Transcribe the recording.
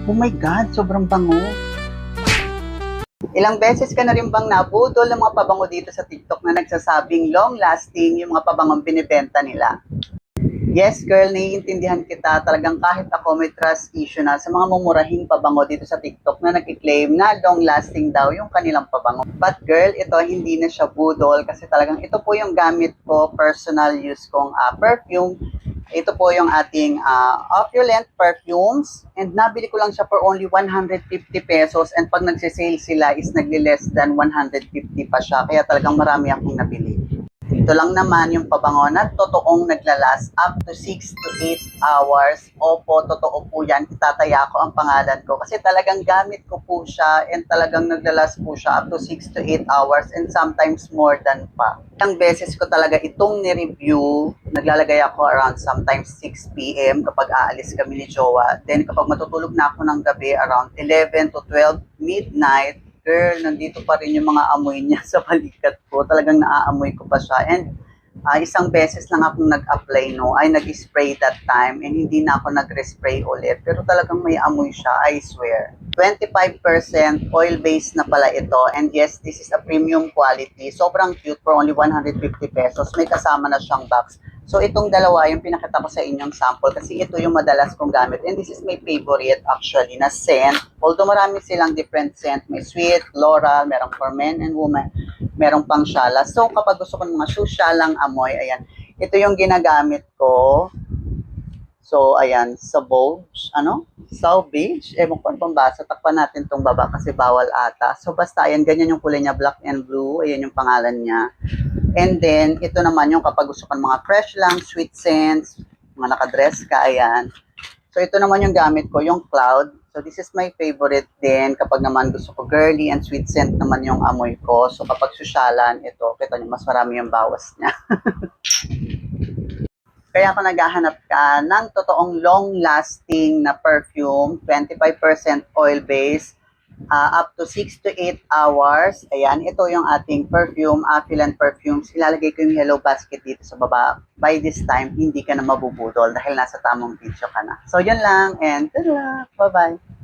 Oh my God, sobrang bango. Ilang beses ka na rin bang nabudol ng mga pabango dito sa TikTok na nagsasabing long-lasting yung mga pabangong binibenta nila? Yes, girl, naiintindihan kita. Talagang kahit ako may trust issue na sa mga mumurahing pabango dito sa TikTok na nag-claim na long-lasting daw yung kanilang pabango. But girl, ito hindi na siya budol kasi talagang ito po yung gamit ko, personal use kong perfume. Ito po yung ating opulent perfumes and nabili ko lang siya for only 150 pesos and pag nagsisale sila is nagli-less than 150 pa siya. Kaya talagang marami akong nabili. Ito lang naman yung pabango na totoong naglalas up to 6 to 8 hours. Opo, totoo po yan. Itataya ko ang pangalan ko. Kasi talagang gamit ko po siya and talagang naglalas po siya up to 6 to 8 hours and sometimes more than pa. Ilang beses ko talaga itong ni-review. Naglalagay ako around sometimes 6 p.m. kapag aalis kami ni Jowa. Then kapag matutulog na ako ng gabi around 11 to 12 midnight, girl, nandito pa rin yung mga amoy niya sa balikat ko. Talagang naaamoy ko pa siya. And isang beses lang akong nag-apply, no? Ay, nag-spray that time. And hindi na ako nag-respray ulit. Pero talagang may amoy siya, I swear. 25% oil-based na pala ito. And yes, this is a premium quality. Sobrang cute for only 150 pesos. May kasama na siyang box. So itong dalawa yung pinakita ko sa inyong sample kasi ito yung madalas kong gamit. And this is my favorite actually na scent. Although marami silang different scent. May sweet, floral, merong for men and women. Merong pang shala. So kapag gusto ko ng mga susyalang amoy, ayan. Ito yung ginagamit ko. So ayan, Sauvage, Sauvage. Ewan ko ano bang basa. Takpan natin tong baba kasi bawal ata. So basta ayan, ganyan yung kulay niya, black and blue. Ayan yung pangalan niya. And then, ito naman yung kapag gusto ko ng mga fresh lang, sweet scents, mga nakadress ka, ayan. So, ito naman yung gamit ko, yung Cloud. So, this is my favorite din. Kapag naman gusto ko girly and sweet scent naman yung amoy ko. So, kapag susyalan, ito, kita nyo, mas marami yung bawas niya. Kaya ako naghahanap ka ng totoong long-lasting na perfume, 25% oil-based, up to 6 to 8 hours. Ayan, ito yung ating perfume, Opulent Perfumes. Ilalagay ko yung yellow basket dito sa baba. By this time, hindi ka na mabubudol dahil nasa tamang video ka na. So, yun lang and tada! Bye-bye!